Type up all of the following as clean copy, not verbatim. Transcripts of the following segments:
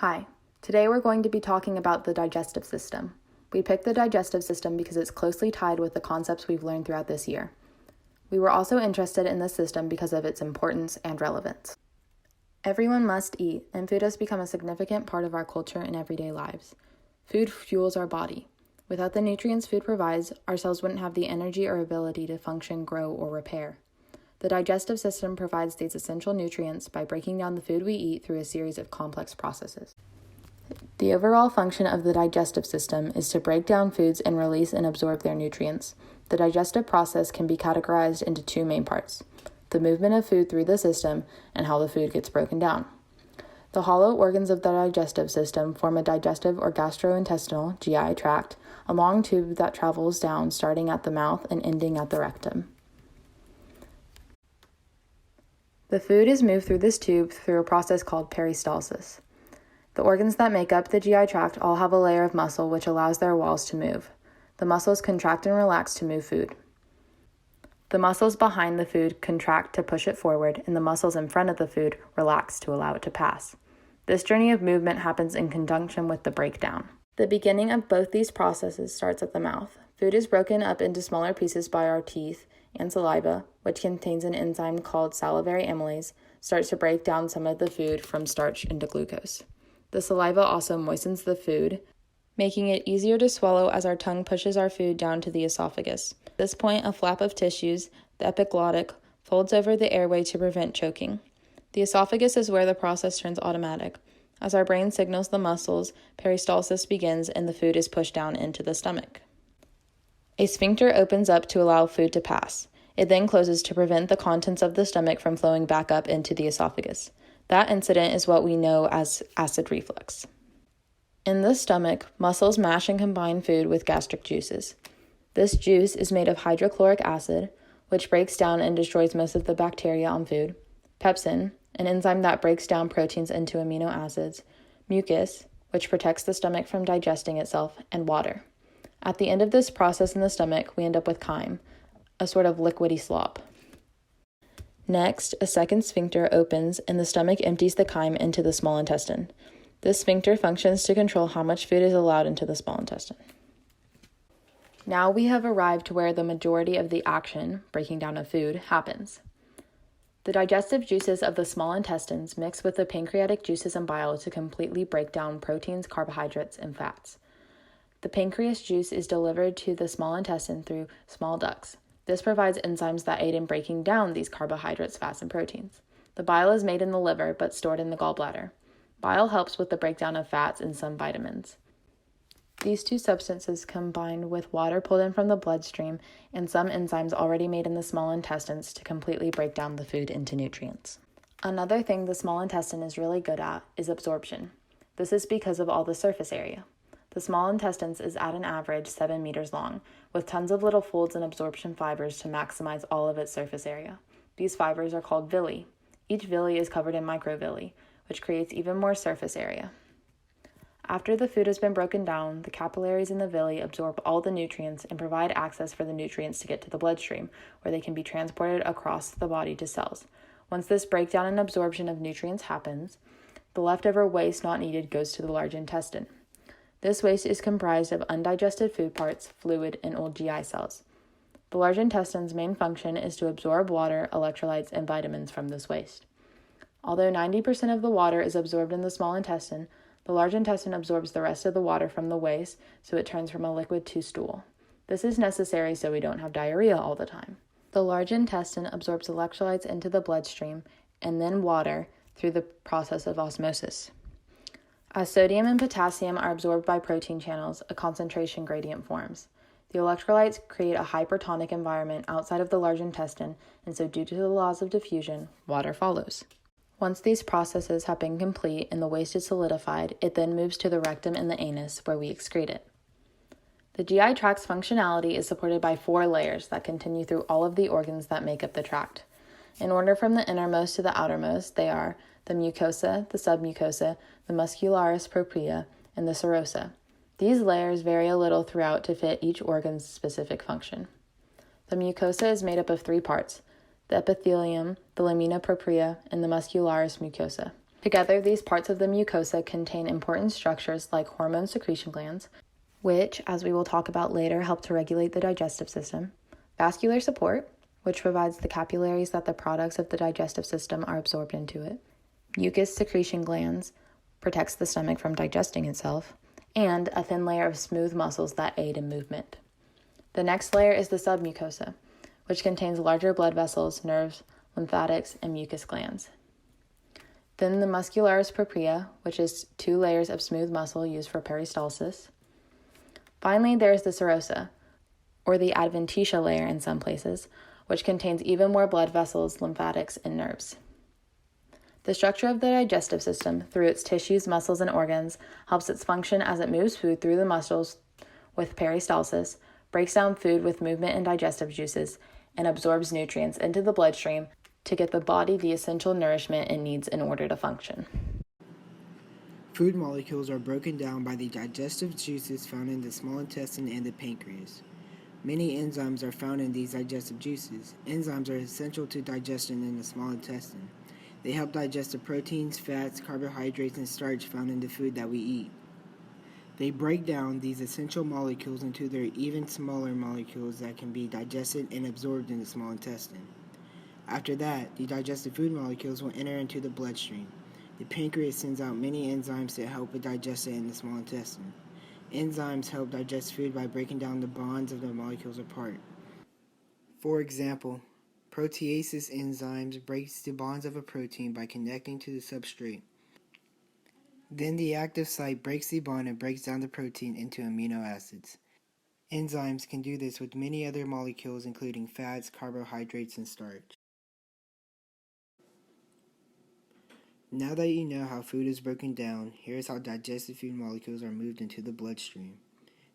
Hi, today we're going to be talking about the digestive system. We picked the digestive system because it's closely tied with the concepts we've learned throughout this year. We were also interested in this system because of its importance and relevance. Everyone must eat, and food has become a significant part of our culture and everyday lives. Food fuels our body. Without the nutrients food provides, our cells wouldn't have the energy or ability to function, grow, or repair. The digestive system provides these essential nutrients by breaking down the food we eat through a series of complex processes. The overall function of the digestive system is to break down foods and release and absorb their nutrients. The digestive process can be categorized into two main parts: the movement of food through the system and how the food gets broken down. The hollow organs of the digestive system form a digestive or gastrointestinal (GI) tract, a long tube that travels down starting at the mouth and ending at the rectum. The food is moved through this tube through a process called peristalsis. The organs that make up the GI tract all have a layer of muscle which allows their walls to move. The muscles contract and relax to move food. The muscles behind the food contract to push it forward, and the muscles in front of the food relax to allow it to pass. This journey of movement happens in conjunction with the breakdown. The beginning of both these processes starts at the mouth. Food is broken up into smaller pieces by our teeth, and saliva, which contains an enzyme called salivary amylase, starts to break down some of the food from starch into glucose. The saliva also moistens the food, making it easier to swallow as our tongue pushes our food down to the esophagus. At this point, a flap of tissues, the epiglottic, folds over the airway to prevent choking. The esophagus is where the process turns automatic. As our brain signals the muscles, peristalsis begins and the food is pushed down into the stomach. A sphincter opens up to allow food to pass. It then closes to prevent the contents of the stomach from flowing back up into the esophagus. That incident is what we know as acid reflux. In the stomach, muscles mash and combine food with gastric juices. This juice is made of hydrochloric acid, which breaks down and destroys most of the bacteria on food, pepsin, an enzyme that breaks down proteins into amino acids, mucus, which protects the stomach from digesting itself, and water. At the end of this process in the stomach, we end up with chyme, a sort of liquidy slop. Next, a second sphincter opens and the stomach empties the chyme into the small intestine. This sphincter functions to control how much food is allowed into the small intestine. Now we have arrived to where the majority of the action, breaking down of food, happens. The digestive juices of the small intestines mix with the pancreatic juices and bile to completely break down proteins, carbohydrates, and fats. The pancreas juice is delivered to the small intestine through small ducts. This provides enzymes that aid in breaking down these carbohydrates, fats, and proteins. The bile is made in the liver but stored in the gallbladder. Bile helps with the breakdown of fats and some vitamins. These two substances combine with water pulled in from the bloodstream and some enzymes already made in the small intestines to completely break down the food into nutrients. Another thing the small intestine is really good at is absorption. This is because of all the surface area. The small intestines is at an average 7 meters long, with tons of little folds and absorption fibers to maximize all of its surface area. These fibers are called villi. Each villi is covered in microvilli, which creates even more surface area. After the food has been broken down, the capillaries in the villi absorb all the nutrients and provide access for the nutrients to get to the bloodstream, where they can be transported across the body to cells. Once this breakdown and absorption of nutrients happens, the leftover waste not needed goes to the large intestine. This waste is comprised of undigested food parts, fluid, and old GI cells. The large intestine's main function is to absorb water, electrolytes, and vitamins from this waste. Although 90% of the water is absorbed in the small intestine, the large intestine absorbs the rest of the water from the waste, so it turns from a liquid to stool. This is necessary so we don't have diarrhea all the time. The large intestine absorbs electrolytes into the bloodstream and then water through the process of osmosis. As sodium and potassium are absorbed by protein channels, a concentration gradient forms. The electrolytes create a hypertonic environment outside of the large intestine, and so due to the laws of diffusion, water follows. Once these processes have been complete and the waste is solidified, it then moves to the rectum and the anus, where we excrete it. The GI tract's functionality is supported by 4 layers that continue through all of the organs that make up the tract. In order from the innermost to the outermost, they are the mucosa, the submucosa, the muscularis propria, and the serosa. These layers vary a little throughout to fit each organ's specific function. The mucosa is made up of 3 parts: the epithelium, the lamina propria, and the muscularis mucosa. Together, these parts of the mucosa contain important structures like hormone secretion glands, which, as we will talk about later, help to regulate the digestive system, vascular support, which provides the capillaries that the products of the digestive system are absorbed into it, mucus secretion glands, protects the stomach from digesting itself, and a thin layer of smooth muscles that aid in movement. The next layer is the submucosa, which contains larger blood vessels, nerves, lymphatics, and mucus glands. Then the muscularis propria, which is 2 layers of smooth muscle used for peristalsis. Finally, there is the serosa, or the adventitia layer in some places, which contains even more blood vessels, lymphatics, and nerves. The structure of the digestive system, through its tissues, muscles, and organs, helps its function as it moves food through the muscles with peristalsis, breaks down food with movement and digestive juices, and absorbs nutrients into the bloodstream to get the body the essential nourishment it needs in order to function. Food molecules are broken down by the digestive juices found in the small intestine and the pancreas. Many enzymes are found in these digestive juices. Enzymes are essential to digestion in the small intestine. They help digest the proteins, fats, carbohydrates, and starch found in the food that we eat. They break down these essential molecules into their even smaller molecules that can be digested and absorbed in the small intestine. After that, the digested food molecules will enter into the bloodstream. The pancreas sends out many enzymes to help it digest it in the small intestine. Enzymes help digest food by breaking down the bonds of the molecules apart. For example, proteases enzymes breaks the bonds of a protein by connecting to the substrate. Then the active site breaks the bond and breaks down the protein into amino acids. Enzymes can do this with many other molecules including fats, carbohydrates, and starch. Now that you know how food is broken down, here's how digested food molecules are moved into the bloodstream.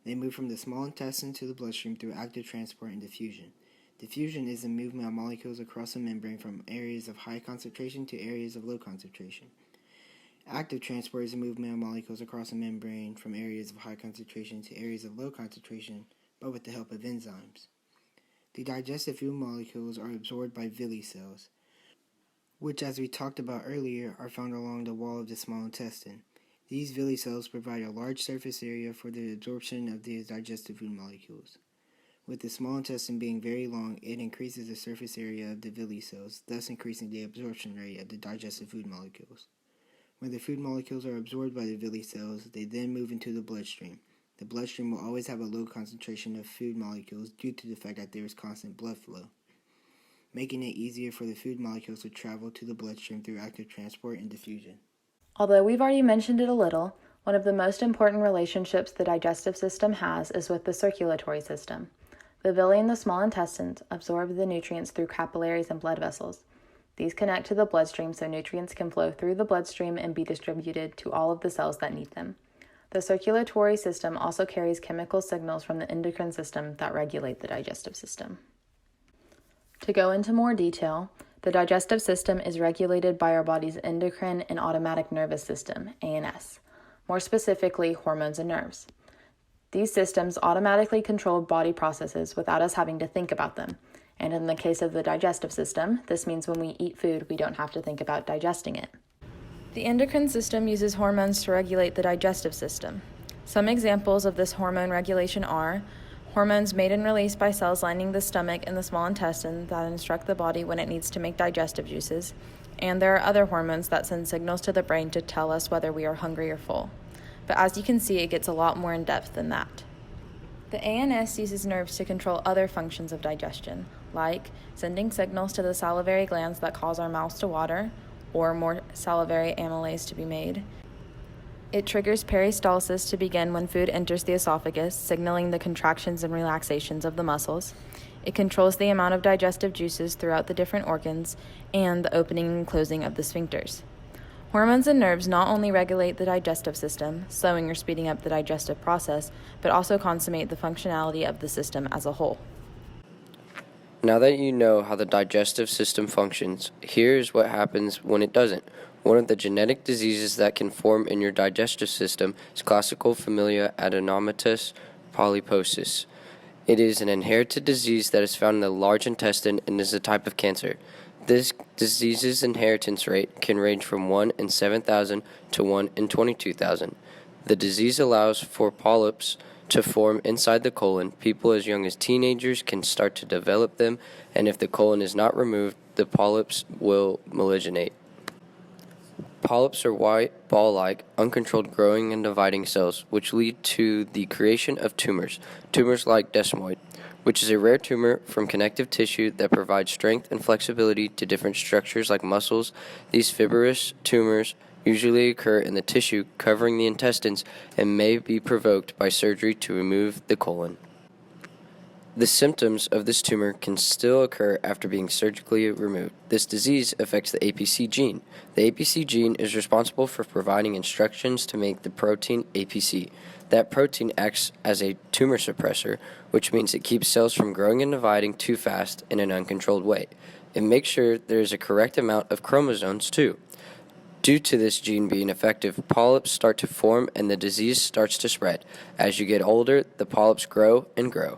They move from the small intestine to the bloodstream through active transport and diffusion. Diffusion is the movement of molecules across a membrane from areas of high concentration to areas of low concentration. Active transport is the movement of molecules across a membrane from areas of high concentration to areas of low concentration, but with the help of enzymes. The digested food molecules are absorbed by villi cells, which, as we talked about earlier, are found along the wall of the small intestine. These villi cells provide a large surface area for the absorption of the digested food molecules. With the small intestine being very long, it increases the surface area of the villi cells, thus increasing the absorption rate of the digested food molecules. When the food molecules are absorbed by the villi cells, they then move into the bloodstream. The bloodstream will always have a low concentration of food molecules due to the fact that there is constant blood flow, making it easier for the food molecules to travel to the bloodstream through active transport and diffusion. Although we've already mentioned it a little, one of the most important relationships the digestive system has is with the circulatory system. The villi in the small intestines absorb the nutrients through capillaries and blood vessels. These connect to the bloodstream so nutrients can flow through the bloodstream and be distributed to all of the cells that need them. The circulatory system also carries chemical signals from the endocrine system that regulate the digestive system. To go into more detail, the digestive system is regulated by our body's endocrine and autonomic nervous system, ANS, more specifically hormones and nerves. These systems automatically control body processes without us having to think about them. And in the case of the digestive system, this means when we eat food, we don't have to think about digesting it. The endocrine system uses hormones to regulate the digestive system. Some examples of this hormone regulation are hormones made and released by cells lining the stomach and the small intestine that instruct the body when it needs to make digestive juices, and there are other hormones that send signals to the brain to tell us whether we are hungry or full. But as you can see, it gets a lot more in depth than that. The ANS uses nerves to control other functions of digestion, like sending signals to the salivary glands that cause our mouths to water, or more salivary amylase to be made. It triggers peristalsis to begin when food enters the esophagus, signaling the contractions and relaxations of the muscles. It controls the amount of digestive juices throughout the different organs and the opening and closing of the sphincters. Hormones and nerves not only regulate the digestive system, slowing or speeding up the digestive process, but also consummate the functionality of the system as a whole. Now that you know how the digestive system functions, here's what happens when it doesn't. One of the genetic diseases that can form in your digestive system is classical familial adenomatous polyposis. It is an inherited disease that is found in the large intestine and is a type of cancer. This disease's inheritance rate can range from 1 in 7,000 to 1 in 22,000. The disease allows for polyps to form inside the colon. People as young as teenagers can start to develop them, and if the colon is not removed, the polyps will malignate. Polyps are white, ball-like, uncontrolled growing and dividing cells, which lead to the creation of tumors like desmoid, which is a rare tumor from connective tissue that provides strength and flexibility to different structures like muscles. These fibrous tumors usually occur in the tissue covering the intestines and may be provoked by surgery to remove the colon. The symptoms of this tumor can still occur after being surgically removed. This disease affects the APC gene. The APC gene is responsible for providing instructions to make the protein APC. That protein acts as a tumor suppressor, which means it keeps cells from growing and dividing too fast in an uncontrolled way. It makes sure there is a correct amount of chromosomes too. Due to this gene being effective, polyps start to form and the disease starts to spread. As you get older, the polyps grow and grow.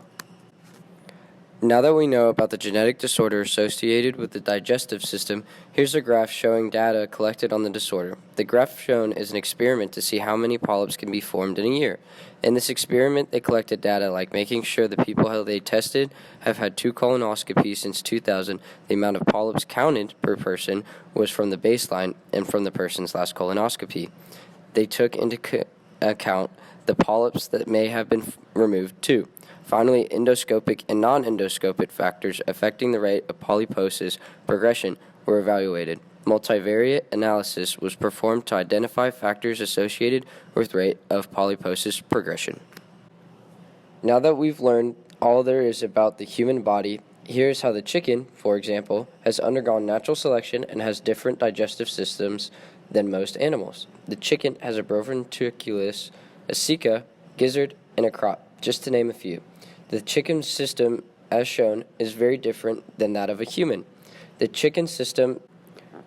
Now that we know about the genetic disorder associated with the digestive system, here's a graph showing data collected on the disorder. The graph shown is an experiment to see how many polyps can be formed in a year. In this experiment, they collected data like making sure the people who they tested have had 2 colonoscopies since 2000. The amount of polyps counted per person was from the baseline and from the person's last colonoscopy. They took into account the polyps that may have been removed too. Finally, endoscopic and non-endoscopic factors affecting the rate of polyposis progression were evaluated. Multivariate analysis was performed to identify factors associated with rate of polyposis progression. Now that we've learned all there is about the human body, here's how the chicken, for example, has undergone natural selection and has different digestive systems than most animals. The chicken has a bronchiolus, a ceca, gizzard, and a crop, just to name a few. The chicken system, as shown, is very different than that of a human. The chicken system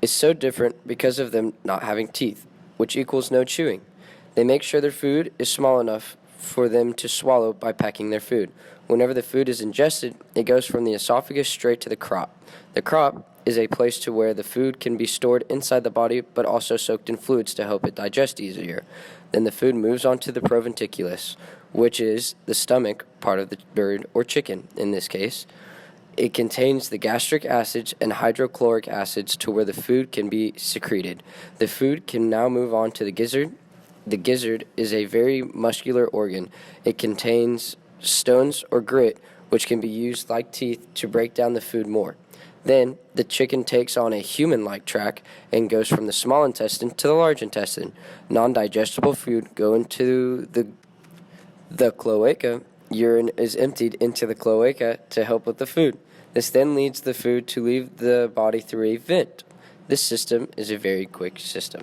is so different because of them not having teeth, which equals no chewing. They make sure their food is small enough for them to swallow by pecking their food. Whenever the food is ingested, it goes from the esophagus straight to the crop. The crop is a place to where the food can be stored inside the body but also soaked in fluids to help it digest easier. Then the food moves on to the proventriculus, which is the stomach part of the bird or chicken in this case. It contains the gastric acids and hydrochloric acids to where the food can be secreted. The food can now move on to the gizzard. The gizzard is a very muscular organ. It contains stones or grit, which can be used like teeth to break down the food more. Then the chicken takes on a human-like track and goes from the small intestine to the large intestine. Non-digestible food go into the cloaca. Urine is emptied into the cloaca to help with the food. This then leads the food to leave the body through a vent. This system is a very quick system.